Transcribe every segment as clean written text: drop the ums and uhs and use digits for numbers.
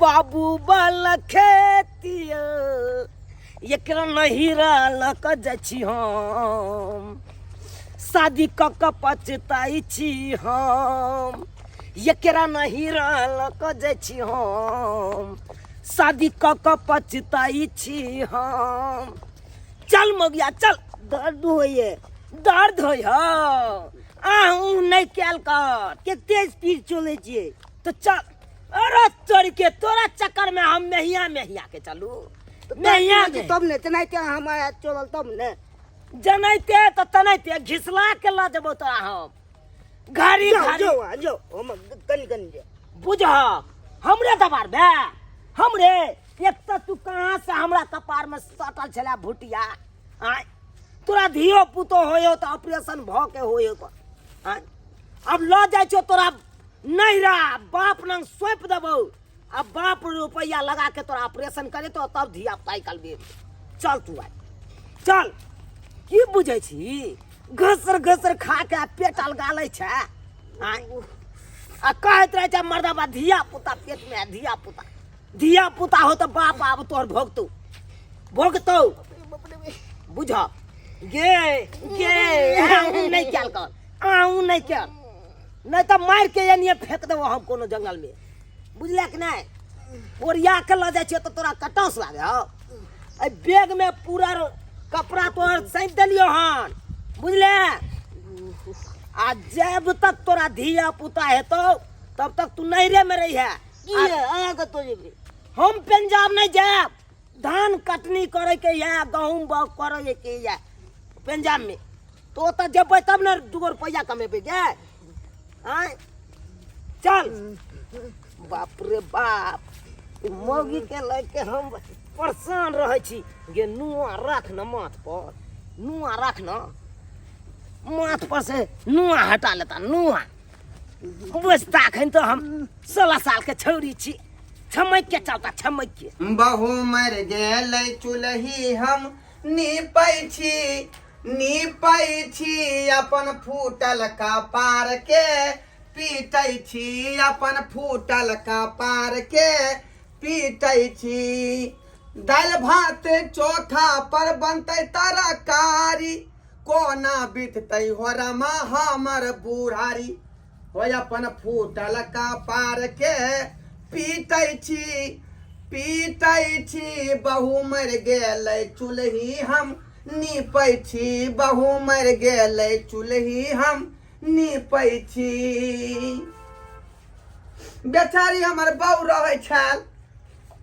बाबू वाला खेतिया एकरा नहीं रहलक जाछि हम शादी क क पछताई छी हम एकरा नहीं रहलक जाछि हम शादी क क पछताई छी हम चल मगिया चल दर्द होइए दर्द होय आहू नहीं कैल कर के तेज स्पीड चले छिए तो चल अरे तोड़ के तोरा चक्कर में हम मेहिया के चलू मेहिया के तब ने तनाइते हमारा चलल तब ने जनैते तो तनैते घिसला के ला जबो तोरा हम घारी घारी जो हम कन जे बुझ हमरे दबार बे हमरे एक तो तू कहां से हमरा कपार में सटल छला भुटिया आय तोरा धियो पुतो होयो तो ऑपरेशन भ के होयो तो आय अब ल जाय छो तोरा नहीं रहा बाप नंग सौंप देबो अब बाप रुपया लगा के तोरा ऑपरेशन करे तो तब धिया पाई कल दे चल तू आय चल की बुझै छी घसर खा के पेट अलगालै छै आय आ कहत रहे छै मर्दाबा धिया पुता पेट में धिया पुता हो तो बाप आब तोर भोगतौ बुझ गे आहू नहीं कैल कर आहू नहीं कैल नहीं तो मार के एनिए फेंक देबो हम कोनो जंगल में बुझले कि नहीं ओरिया के ल जाय छै तो तोरा कटास लागे हो ए बैग में पूरा कपड़ा तोर सैंत देलियो हन बुझले आ जब तक तोरा धिया पुता हेतो तब तक तू नहरे में रही है आगे तो जेबे हम पंजाब नहीं जाब धान कटनी करे के या गहूम बाग करे के या पंजाब में तो त जेबै तब न 2 रुपया कमेबे गे आय चल बाप रे बाप मोगी के लेके हम परेशान रहे छी गे नुआ रख न माथ पर से नुआ हटा लेता नुआ बुझता खन तो हम 16 साल के छौरी छी छमक के चलता छमक के बहु मर गेल चुलही हम नीपै छी अपन फूटल कपार के पीटै छी अपन फूटल कपार के पीटै छी दाल भात चोखा पर बनतै तरकारी कोना बीततै हो रमा हमर बुढ़ारी हो अपन फूटल कपार के पीटै छी बहु मर गेल चुलही हम नीपै छी बहु मर गेल चुलही हम नीपै छी बेचारी हमर बहू रहै छल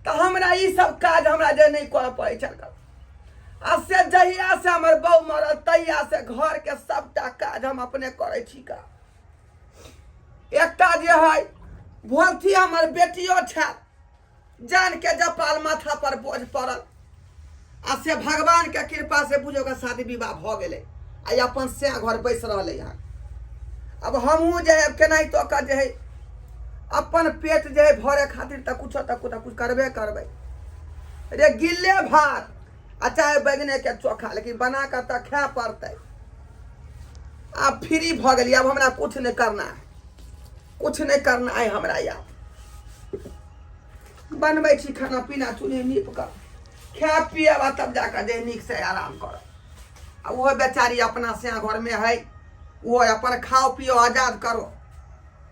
तो हमरा ई सब काज हमरा जे नहीं कर पड़े छल आ से जहिया से हमर बहू मरल तहिया से घर के सबटा काज हम अपने करे छी का एकटा जे है भोरथी हमर बेटियो छल जान के जपाल माथा पर बोझ पड़ल आ से भगवान के कृपा से बुझो के शादी विवाह भ गेले आ अपन से घर बैस रहले यहाँ अब हमहू जे है केनाही तो का जे है अपन पेट जे है भरे खातिर त कुछ करबे रे गिल्ले भात आ चाहे बैगने के चोखा लेकिन बना कर त खाए पड़ते अब फ्री भ गेली अब हमरा कुछ नहीं करना है हमरा यहाँ बनबै छी खाना पीना चूल्हे नीप कर खा पिए तब जाकर जे नीक से आराम कर आ वो बेचारी अपना से घर में है वो अपन खाओ पियो आजाद करो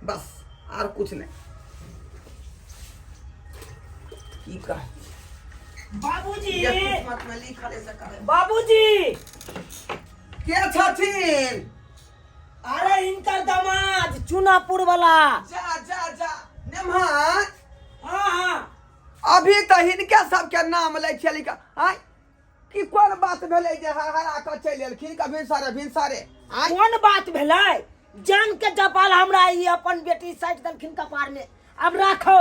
बस और कुछ नहीं की कहे बाबूजी के छथिन अरे इनकर दामाद चुनापुर वाला जा नेमान हाँ अभी तो हिनके सबके नाम ले छली का आय की कोन बात भेलै जे हरा के चलि एलखिन का भिनसारे आय कौन बात भेलै जान के जपाल हमरा ई अपन बेटी साइड दलखिन कपार में अब राखो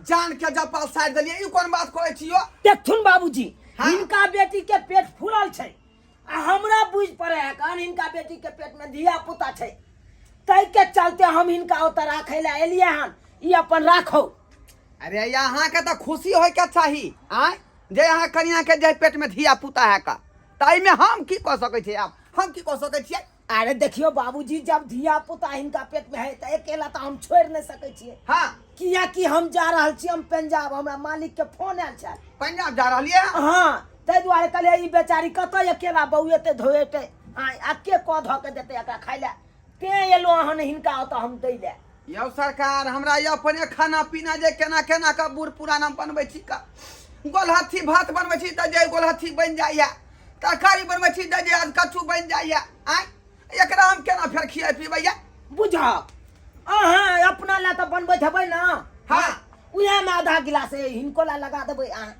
जान के जपाल साइड दलिए ई कोन बात कहै छियो देखथुन बाबूजी हाँ? इनका बेटी के पेट फूलल छै आ हमरा बुझ पड़े है कान इनका बेटी के पेट में धिया पुता छै तै के चलते हम इनका ओत राखै ला एलिए हन ई अपन राखो अरे यहाँ के तो खुशी होय के चाहिए आय जे यहाँ कनिया के जे पेट में धिया पुता है का ताई में हम की कह सकै छी आप हम की कह सकै छियै अरे देखियो बाबूजी जब धिया पुता इनका पेट में है तो अकेला तो हम छोड़ नहीं सके छिए हाँ किया कि हम जा रहल छी हम पंजाब, हमरा मालिक के फोन आयल छै। पंजाब जा रहलिए? हाँ, ताहि दुआरे कहलिए ई बेचारी कतऽ अकेला बौएते धोएते आ के कऽ धऽ के देते एकरा खाइ ले, ते एलो हन हिनका ओतऽ हम दै ले। यौ सरकार, हमरा ये अपने खाना पीना जे केना केना का बूढ़ पुरान हम बनबै छी का, गोलहथी भात बनबै छी त जे गोलहथी बन जाइया, तरकारी बनबै छी त जे आज कच्चू बन जाइया। आय एकरा हम केना फेर खिया पीबैया? बुझ अहाँ अपना ला तऽ बनबैत हेबै ना? हाँ। उहे में आधा गिलास हिनको ला लगा देबै अहाँ।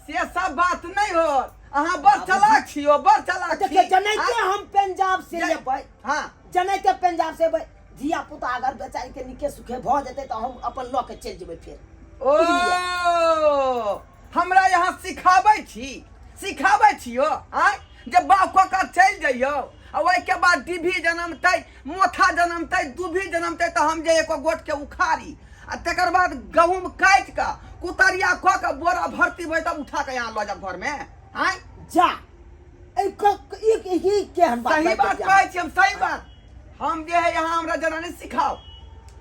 से सब बात नहीं हो, अहाँ बड़ चलाक छियो, बड़ चलाक छी। देखिए जनैते हम पंजाब से लेबै, हाँ जनैते पंजाब से एबै, धिया पुता अगर बेचारी के निके सुखे भ जेतै तऽ हम अपन लऽ के चलि जेबै फेर। ओ हमरा यहाँ सिखाबै छियो आय जे बाप को का चल जइयो आ ओइ के बाद डिभी जन्मतै, मोथा जन्मतै, दुभी जन्मतै त हम जे एको गोट के उखाड़ी आ तकर बाद गहूम काट के कुतरिया क के बोरा भर्ती होय तब उठा के यहाँ ल जाब घर में। आय जा ई केहन बात? सही बात कहै छी हम, सही बात। हम जे है यहाँ हमरा जना नहीं सिखाओ।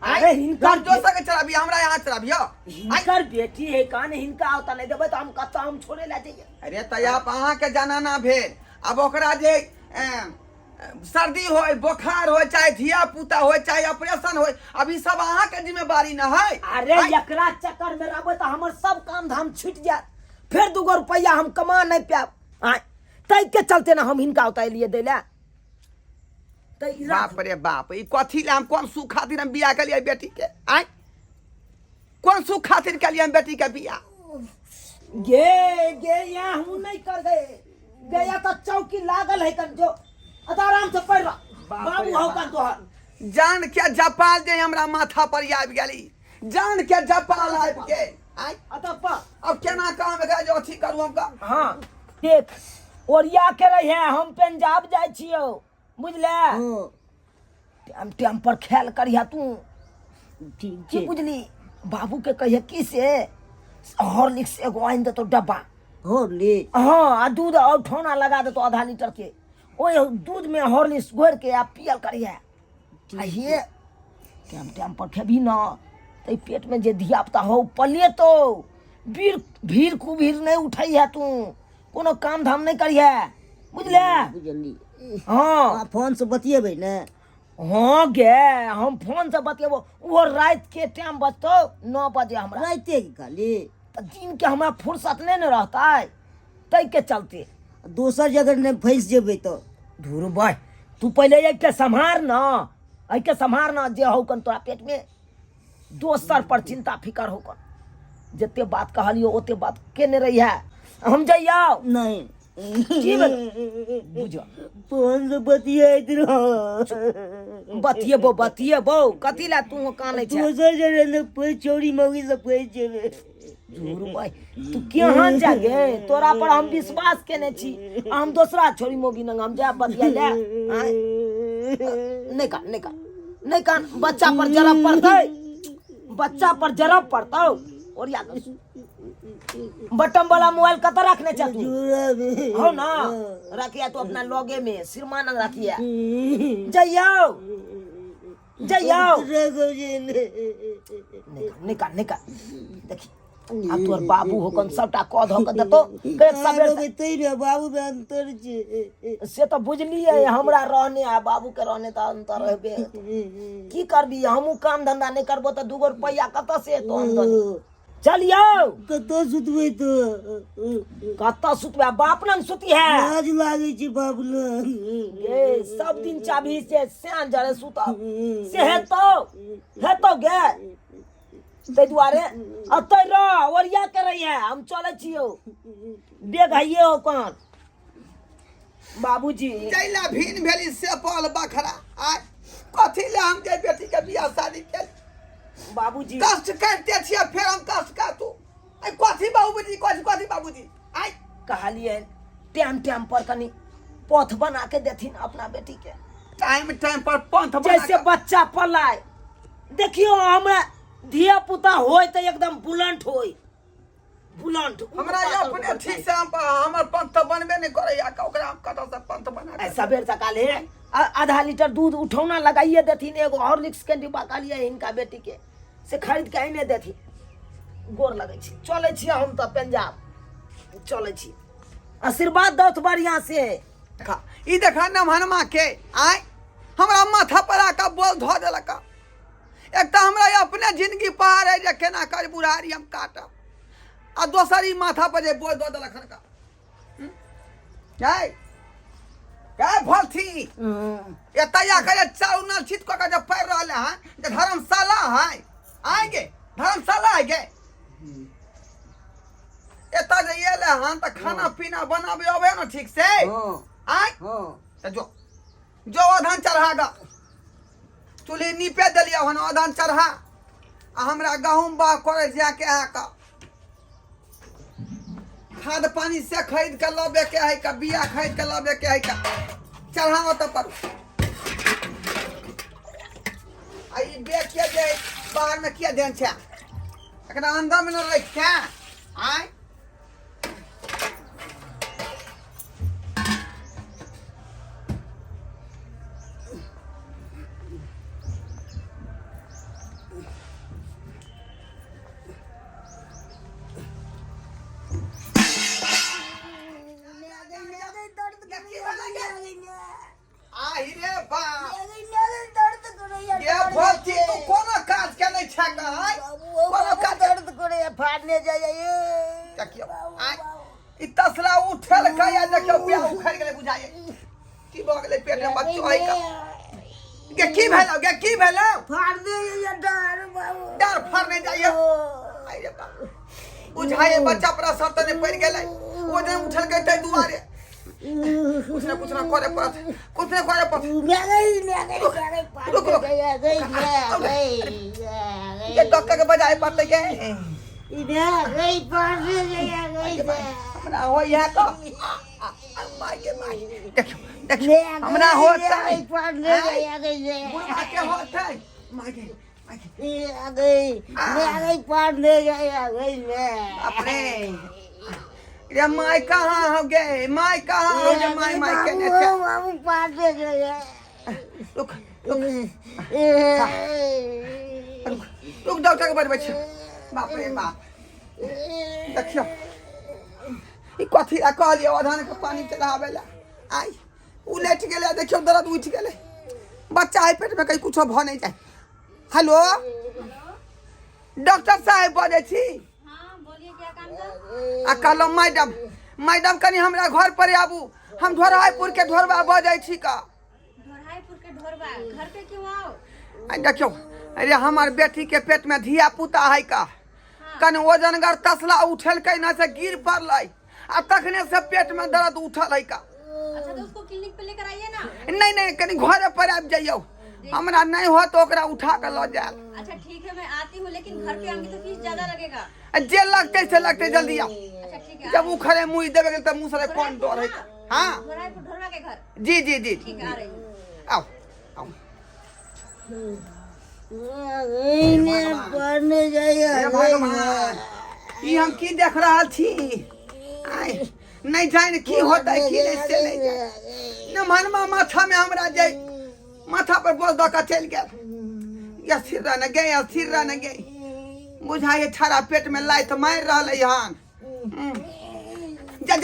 अरे हिनकर दोसर के चलाबी, हमरा यहाँ चलाबियो। हिनकर बेटी है कान, हिनका ओतऽ नहीं देबै तऽ हम कतऽ हम छोड़े ला जइए? अरे तैयाप अहाँ के जाना ना भेल, अब ओकरा जे सर्दी होय, बोखार होय, चाहे धिया पुता होय, चाहे ऑपरेशन होय, अभी सब अहाँ के जिम्मेवारी न है। अरे एकरा चक्कर में रहबै तऽ हमर सब काम धाम छूट जायत, फिर 2 रुपया हम कमा नहीं पायब। आय तै के चलते ना हम हिनका ओतऽ एलिए दै ले। बाप रे बाप, ई कथी ले हम कोन सुख खातिर हम बियाह केलिए बेटी के? आय कोन सुख खातिर केलिए हम बेटी के बियाह? गे यहाँ हम नहीं कर गए गया तो चौकी लागल है कन जो आराम से पढ़ रहा बाबू हो कन तोहर। जान के जपाल जे हमरा माथा पर आबि गेली, जान के जपाल आबि गेल। आय अब केना काम है जो अथी करू हम का? हाँ देख ओरिया के रही है, हम पंजाब जाय छियो बुझले। टाइम पर ख्याल करिया तू, ठीक की बुझली? बाबू के कहिए की से हॉर्लिक्स एगो आइन दे तो डब्बा हॉर्लिक्स। हाँ आ दूध और ठोना लगा दे तो आधा लीटर के, ओए दूध में हॉर्लिक्स घोर के आ पियल करिए। ये टाइम पर खेबी ना तो पेट में जे धिया पुता हो पलिए तो भीड़ कुभीड़ नहीं उठाई है, तू कोनो काम धाम नहीं करिए बुझले। बुझली। हाँ फोन से बतिएबै ने? हाँ गे हम फोन से बतिएबो, वो रात के टाइम बजतो 9 बजे हमरा। राते के खाली तो दिन के हमरा फुर्सत नहीं न रहता है, तै के चलते दोसर जगह ने फंस जेबै तो धुर भाई तू पहले एक के संभार ना, के संभार ना जे हो कन तोरा पेट में दोसर पर चिंता फिकर हो कन, जते बात कहलियो ओते बात केने रही है। हम जाइयो नहीं बुझो फोन से बतिएबो कथी ला तू काने छै? दोसर जगह ने फंस चोरी मौगी से फंस जेबै। धुर भाई तू केहन जागे, तोरा पर हम विश्वास केने छी, हम दूसरा छोरी मोगी नंग हम जा बतिया ले। नहीं कान बच्चा पर जरब पड़तै, बच्चा पर जरब पड़तौ। और या बटन वाला मोबाइल कत रखने छ तू? हो ना रखिया तू अपना लॉगे में सिरमान रखिया। जइयो निका देखी अब तोर बाबू होकन सबटा कह धो के देतो सबेर बाबू में अंतर छै से तो बुझलिए। हमरा रहने आ बाबू के रहने तो अंतर रहबे, की करबी? हमहू काम धंधा नहीं करबो तो 2 रुपया कत से तो अंदर। चलियो कतऽ सुतबै तो? कत सुतबे? बाप लंग सुती है। लाज लागे छै बाप लंग। ये सब दिन चाभी से सियान जरे सुता से हेतो गे ते दुआरे अतै रह ओरिया के रही है। हम चले छियो बेग हइये हो कौन बाबूजी जैला भीन भेली से पल बखरा। आय कथी ले हम जे बेटी के बियाह शादी केली? बाबूजी कष्ट करते छियै फिर हम कष्ट काटू? आय कथी बाबूजी, कथी बाबूजी? आय कहलिए टाइम पर कनी पथ बना के देथिन अपना बेटी के, टाइम पर पंथ बना जैसे बच्चा पलाय। देखियो हमरा धिया पुता होय तो एकदम बुलंट होय, बुलंट। हमरा ये अपने ठीक से हमर पंथ बनबे नहीं करे या ओकरा हम कत से पंथ बना के? सबेर सकाले आधा लीटर दूध उठौना लगाइए देथिन, एगो हॉर्लिक्स के डिब्बा कहलिए इनका बेटी के से खरीद के आने देती गोर लगे छी चले छी हम तो पंजाब चले छी आशीर्वाद दो तो बढ़िया से देखा ई देखा नमहनमा के आय हमरा माथा पर आका बोल धो देलक एक तो हमरा अपने जिंदगी पार है जे केना कर बुढ़ारी हम काटब आ दोसर ई माथा पर जे बोल धो देलक का जाय काय भलथी एतया करे चाउना छिट क के जे पड़ रहले हैं जे धर्मशाला है आएंगे धर्मशाला है गे एता जे एले हन त खाना पीना बनाबे अबे न ठीक से आय त जो अधान चढ़ा गा चूल्ही नीपे देलिया हन अधान चढ़ा आ हमरा गहूम बा करे जाके आका खाद पानी से खरीद के लबे के है का बिया खरीद के लबे के है का चढ़ाओ तो पर आई बेच के जे बाहर में किया देन छै एकरा अंदर में न रख के आय फाड़ने जाइए तसला उठल खाया देखियो पिया उखड़ गेले बुझाए की भ गेले पेट में बच्चो है का के की भेलो फाड़ने जाइए डर बाबू डर फाड़ने जाइए अरे बाप बुझाए बच्चा पर असर तने पड़ गेले ओ दिन उठल के ते दुआरे कुछ ना करे पड़त ये डॉक्टर के बजाय पड़ते के हमरा हो या तो माय देखियो हमरा होता है बुढ़ा के होता है माय के अपने रे माय कहाँ हो गए माय कहाँ हो गए माय के रुक डॉक्टर के बजबै छै बाप रे बाप देखियो ई कथी आ कहलियो अधान के पानी चढ़ावे ला आई उलट गेले देखियो दर्द उठ गेले बच्चा है पेट में कहीं कुछ भ नहीं जाए हेलो डॉक्टर साहब बोले छी आ कहलो मैडम कनी हमरा घर पर आबू हम ढोराईपुर के ढोरबा बजै छी का ढोराईपुर के ढोरबा घर पे क्यों आओ आ देखियो अरे हमार बेटी के पेट में धिया पुता है का कन वजनगर तसला उठल के ना से गिर पड़लै आ तखने से पेट में दर्द उठल है का अच्छा तो उसको क्लिनिक पे लेकर आइए ना नहीं कनी घर पर आबि जाइयो हमरा नहीं हो तो ओकरा उठा के ल जाए अच्छा ठीक है मैं आती हूँ लेकिन घर पे आएंगे तो फीस ज्यादा लगेगा जे लगते से लगते जल्दी आओ अच्छा ठीक है जब उखड़े मुंह देवे गेल त मुंह से कौन डर है हां ढोराईपुर ढोरबा के घर जी ठीक है आ रही हूँ आओ पढ़ने जाइए हे भगवान ई हम की देख रहल छी आय नहीं जाने की होता है की नहीं चले जाए न मनमा माथा में हमरा जाए माथा पर बोझ दऽ के चलि गेल या सिर न गए बुझाए छाड़ा पेट में लाइत मार रहल हन जा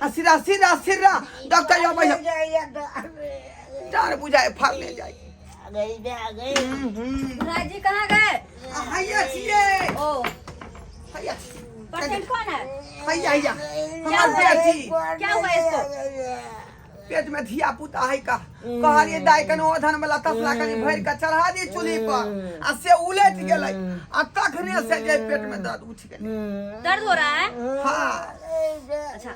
आ सिरा डॉक्टर यो भैया जान बुझाए फाड़ने जाए बुढ़ा जी कहाँ गए हैया छिए ओ हैया पेशेंट कौन है हैया हमर बेटी क्या हुआ इसको पेट में धिया पुता है का कहलिए दाई कन ओधन वाला तसला कनी भर के चढ़ा दी चूल्ही पर आ से उलट गेलै आ तखने से जे पेट में दर्द उठ गेलै दर्द हो रहा है हां अच्छा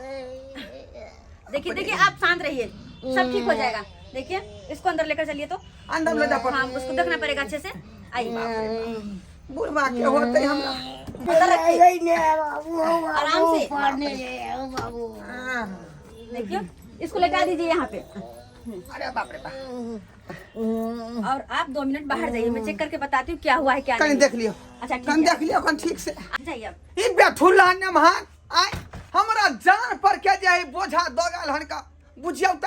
देखिए आप शांत रहिए सब ठीक हो जाएगा देखिए इसको अंदर लेकर चलिए तो अंदर ले जा पर हाँ उसको देखना पड़ेगा अच्छे से आइए बुढ़वा के होते हमरा अंदर रखिए आराम से पढ़ने जाइए बाबू देखिए इसको लेटा दीजिए यहाँ पे अरे बाप रे बाप और आप 2 मिनट बाहर जाइए मैं चेक करके बताती हूँ क्या हुआ है क्या कनी नहीं देख लियो अच्छा ठीक कनी है देख लियो कनी ठीक से जाइए आप ई बेठुल्ला ने महान आय हमरा जान पर के जे बोझा दगाल हन का बुझियौ त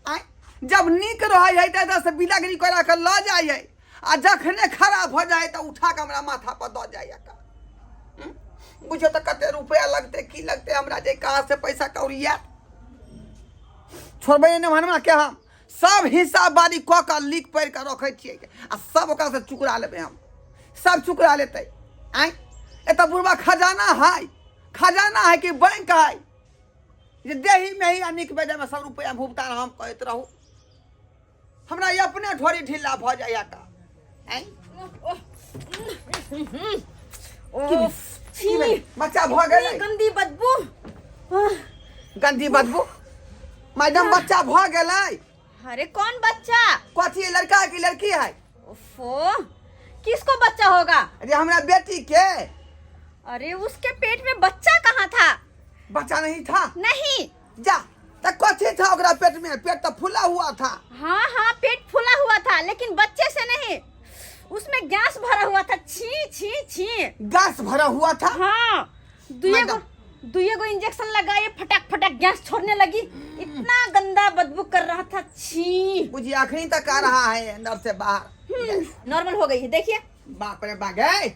आय जब नीक रहै है त से बिलागरी करा के ल जाय है आ जखने खराब हो जाए तो उठा के हमरा माथा पर दऽ जाइए का बुझो तो कते रुपया लगते की लगते हमरा जे कहाँ से पैसा कौड़ी आयत छोड़बै नमहरमा के हम सब हिसाब बारी कऽ के लिख पढ़ि के रखै छियै आ सब ओकरा से चुकरा लेबै हम सब चुकरा लेतै आइ एतऽ बुढ़वा खजाना है कि बैंक है जे देही में ही अनिक बेदे में सब रुपया भुगतान हम कहत रहू हमरा ये अपने ढोरी ढीला भ जाइया का आइ बच्चा भ गेलै गंदी बदबू गंदी बदबू मैडम बच्चा भ गेलै अरे कौन बच्चा कथी लड़का है कि लड़की है ओफो किसको बच्चा होगा अरे हमरा बेटी के अरे उसके पेट में बच्चा कहाँ था बच्चा नहीं था नहीं जा तो कथी था ओकरा पेट में पेट तो फूला हुआ था हाँ पेट फूला हुआ था लेकिन बच्चे से नहीं उसमें गैस भरा हुआ था छी छी छी गैस भरा हुआ था हाँ दुए गो इंजेक्शन लगाए फटाक फटाक गैस छोड़ने लगी इतना गंदा बदबू कर रहा था छी मुझे आखिरी तक आ रहा है अंदर से बाहर नॉर्मल हो गई है देखिए बाप रे बा गए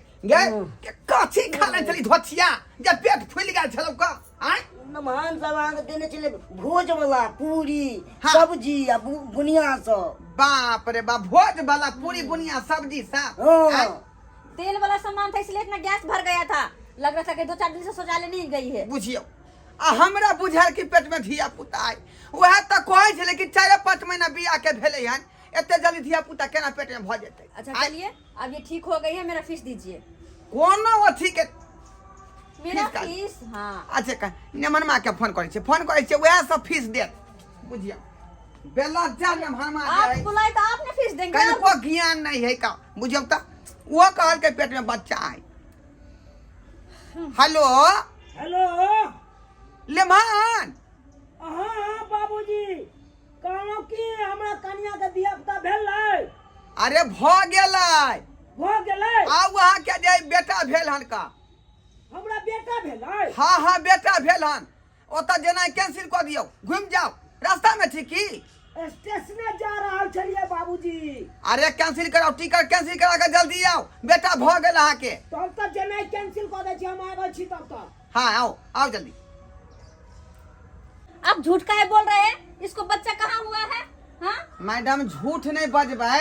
कथी खा ले चली धोतिया जब पेट फूल गया छलो का आय नमहन सब अहाँके देने छलै भोज वाला पूरी हाँ। सब्जी आ बुनिया सब बाप रे बा भोज वाला पूरी बुनिया सब्जी सब हाँ। तेल वाला सामान था इसलिए इतना गैस भर गया था लग रहा था कि 2-4 दिन से शौचालय नहीं गई है बुझियो आ हमरा बुझायल कि पेट में धिया पुता है वह तो कहै छले कि 4-5 महीना बियाह के भेले हन एते जल्दी धिया पुता केना पेट में भ जेतै अच्छा चलिए अब ये ठीक हो गई है मेरा फीस दीजिए कोनो अथी के मेरा फीस का? फीस हाँ अच्छा का नमनमा के फोन करे छै वह सब फीस देत बुझियो बेला जा नमनमा आप दे बुलाए तो आपने फीस देंगे कहीं अब। को ज्ञान नहीं है का बुझियो त वो कहल के पेट में बच्चा है हेलो हेलो लेमान हाँ बाबूजी कहलहुँ कि हमरा कनिया के धिया पुता भेलै अरे भ गेलै भ गेलै आ वहाँ के जे बेटा भेल हन का हमरा बेटा भेलै हाँ बेटा भेल हन ओतऽ जेना कैंसिल कऽ दियौ घुमि जाओ रास्ता में छी की स्टेशने जा रहल छलियै बाबूजी अरे कैंसिल कराओ टिकट कैंसिल करा के जल्दी आओ बेटा भ गेल अहाँ के तब तक जेनाइ कैंसिल कऽ दै छी हम आबै छी तब तक हाँ आओ जल्दी आप झूठ काहे बोल रहे हैं इसको बच्चा कहाँ हुआ है हाँ मैडम झूठ नहीं बजबै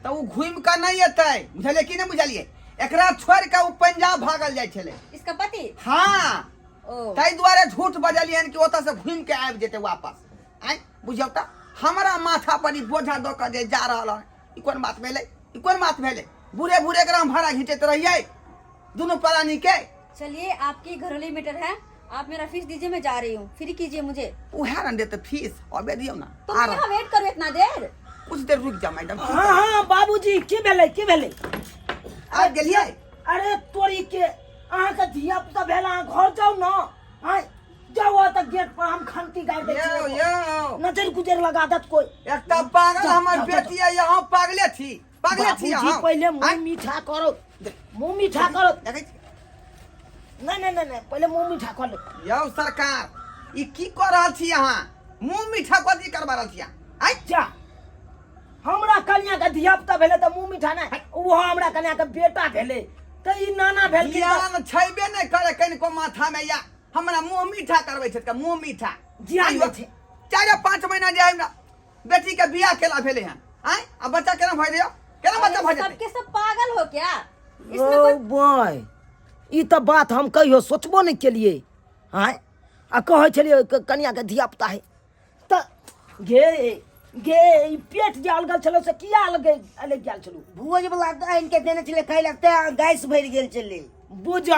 तो उ घुमि के नहीं एतै बुझलिए कि नहीं बुझलिए एकरा छोड़ के उ पंजाब भागल जाय छले इसका पति हाँ ओ ताहि दुआरे झूठ बजलियन कि ओतऽ से घुमि के आबि जेतै वापस आइ बुझियौ त हमरा माथा पर ई बोझा दऽ के जे जा रहल हन ई कोन बात भेलै बुरे एकरा हम भाड़ा घिंचैत रहियै दोनों प्राणी के चलिए आपकी घरेलू मैटर है आप मेरा फीस दीजिए मैं जा रही हूँ फ्री कीजिए मुझे उहे न देते फीस अबे दियौ ना तो मैं यहाँ वेट करूँ इतना देर कुछ देर रुक जा मैडम हाँ बाबूजी की भेलै आ गेलियै अरे तोरी के अहाँ के धिया पुता भेल अहाँ घर जाउ न आइ जाओ तक गेट पर हम खंती गाड़ दै छी यो नजर गुजर लगा दत कोई एकटा पागल हमर बेटी है यहाँ पागले छी बाबूजी यहाँ पहले मुंह मीठा करो देखै छी नहीं पहले मुंह मीठा कर लो यौ सरकार ई की कर रहल छी अहाँ मुंह मीठा कथी करबा रहल छी आइ जा हमरा कन्या के धिया पुता भेले त मुंह मीठा नहीं वो हमरा कन्या के बेटा भेले त ई नाना भेल कि ज्ञान छैबे नहीं करे कनिको माथा में या हमरा मुंह मीठा करबै छै त मुंह मीठा ज्ञान नहीं छै 4-5 महीना जे हमरा बेटी के बियाह केला भेले हन आइ आ बच्चा केना भइ दियौ केना बच्चा भइ जेतै सबके सब पागल हो क्या इसमें ओ कोई बॉय ई त बात हम कहियो सोचबो नहीं केलिए आय आ कहै छलिए कन्या के धिया पुता है त गे ई पेट जे अलगल छलो से किया अलग गेल छलो भोज वाला आनि के देने छलै खाइ लए तें गैस भरि गेल छलै बुझा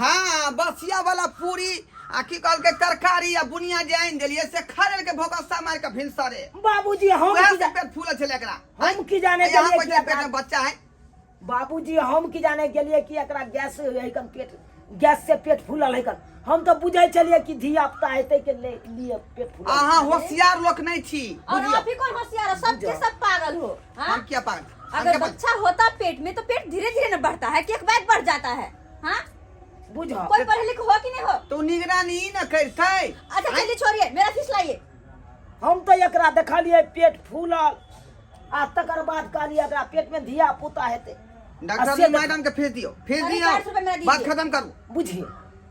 हाँ बसिया वाला पूरी आ की कहल के तरकारी या बुनिया जे आइन देलिए से खरल के भोकसा मार के भिनसरे बाबूजी हम वह की से पेट फूल छले एकरा हम की जाने यहाँ गेलिए पर कि जे पेट में एकरा- बच्चा है बाबूजी हम की जाने गेलिए कि एकरा गैस से पेट फूलल है हम तो बुझे चलिए कि धिया पुता हेतै के लिए पेट फूलल अहाँ होशियार लोग नहीं छी और बुझियो आप ही कौन होशियार हो सबके सब पागल हो हाँ हम क्या पागल अगर बच्चा होता पेट में तो पेट धीरे धीरे न बढ़ता है कि एक बैग बढ़ जाता है हाँ बुझा कोई पढ़े लिखे हो कि नहीं हो तो निगरानी न करतै अच्छा चलिए छोड़िए मेरा फीस लाइए हम तो एकरा देखलिए पेट फूलल आ तकर बाद कहलिए एकरा पेट में धिया पुता हेते डॉक्टर अस्सी साहब मैडम के फीस दियो, फीस दियो, 450 रुपए मेरा बात दीजिए। खत्म करू। बुझिए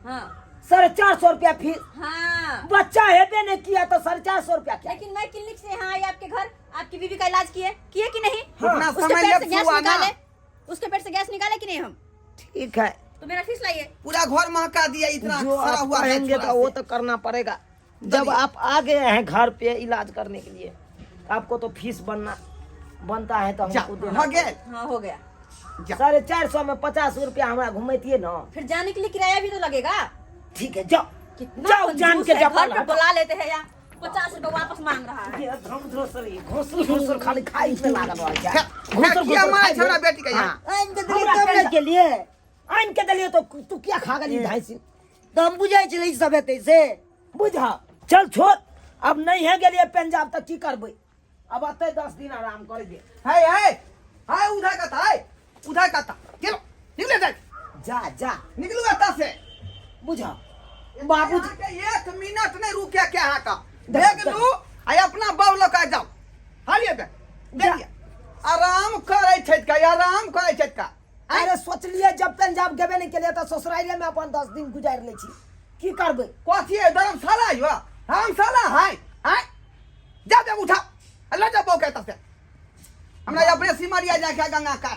हाँ 450 रुपया फीस। हाँ बच्चा हेबे नहीं किया तो 450 रुपया क्या? लेकिन मैं क्लिनिक से यहाँ आई आपके घर, आपकी बीवी का इलाज किए कि नहीं? उतना उसके समय पेट से ले गैस फुआ ना, निकाले, उसके पेट से गैस निकाले कि नहीं हम? ठीक है, तो मेरा फीस लाइए। पूरा घर महका दिया, इतना जो सड़ा आप हुआ है कहेंगे छोरा तो वो से। तो करना पड़ेगा। जब चलिए। आप आ गए हैं घर पे इलाज करने के लिए, आपको तो फीस बनता है तो जा, हमको देना हो गया। हाँ हो गया। जा। 450 में 50 रुपया हमारा घुमेतिए ना। फिर जाने के लिए किराया भी तो लगेगा। ठीक है, जाओ कितना जाओ जान कंजूस के है, जाओ। घर पे बुला लेते हैं या 50 रुपए वापस मांग रहा है। ये धम धोसरी घोसर खाली खाई पे लागल रह जा। किया मार छोरा बेटी का यार। आइन के दिली हमरा कब पेट- न के लिए आइन के दलिए तो तू क्या खा गली ढाईसी? तो हम बुझाई छले ई सब हेतै से। बुझा चल छोड़, अब नहीं है गेलिए पंजाब तक की करबे? अब आते 10 दिन आराम करेंगे। हाय उधर का था, उधर का था, चलो निकले जाए, जा जा निकलू आता से। बुझा बाबू बाबू के 1 मिनट नहीं रुके क्या यहाँ का, देख- देख लू आई अपना बाबू का जाओ, हालिए बे, देखिए आराम करे छत का, आराम करे छत का। अरे सोच लिए जब पंजाब गेबे नहीं के लिए तो ससुरालिया में अपन 10 दिन गुजार ले छी, की करबे? कथी है धर्मशाला यो, धर्मशाला है, हैं? जा जा उठा, अल्लाह जा बो कहता से। हमरा अपने सिमरिया जाके गंगा का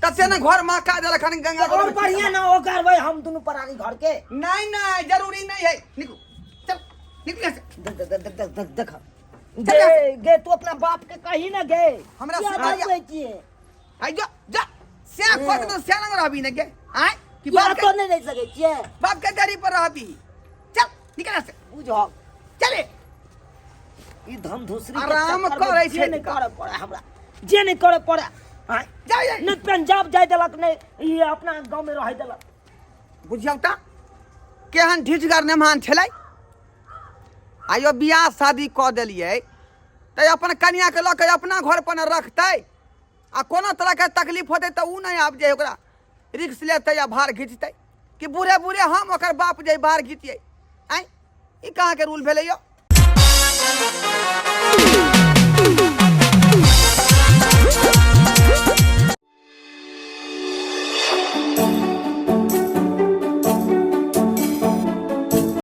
कते न घर में का दे रखन गंगा और बढ़िया ना हो करबे हम दोनों प्राणी घर के। नहीं नहीं जरूरी नहीं है, निकलो चल निकले से। देख गे गे तू अपना बाप के कहीं ना गे। हमरा क्या सिमरिया करबै छियै? आई जा जा से खोद तो से लंग रहबी न के, हैं? कि क्या बाप तो के नहीं रह सकै छियै? बाप के दरी पर रहबी, चल निकल से, बुझ चले ई धम धूसरी के आराम चक्कर में करे जे छै नहीं का। करे पड़े हमरा, जे नहीं करे पड़े। हां जा जा नहीं पंजाब जाय देलक, नहीं ये अपना गांव में रह देलक। बुझियौ ता केहन ढिठगर नेमान छलै। आइयो बियाह शादी कऽ देलियै तऽ अपन कन्या के लऽ के अपना घर पर न रखतै, आ कोनो तरह के तकलीफ होतै तऽ उ नहीं आब जे ओकरा रिक्स लेतै या भार घिचतै कि बूढ़े बूढ़े हम ओकर बाप जे भार घिचियै। आइ ई कहाँ के रूल भेलै यो?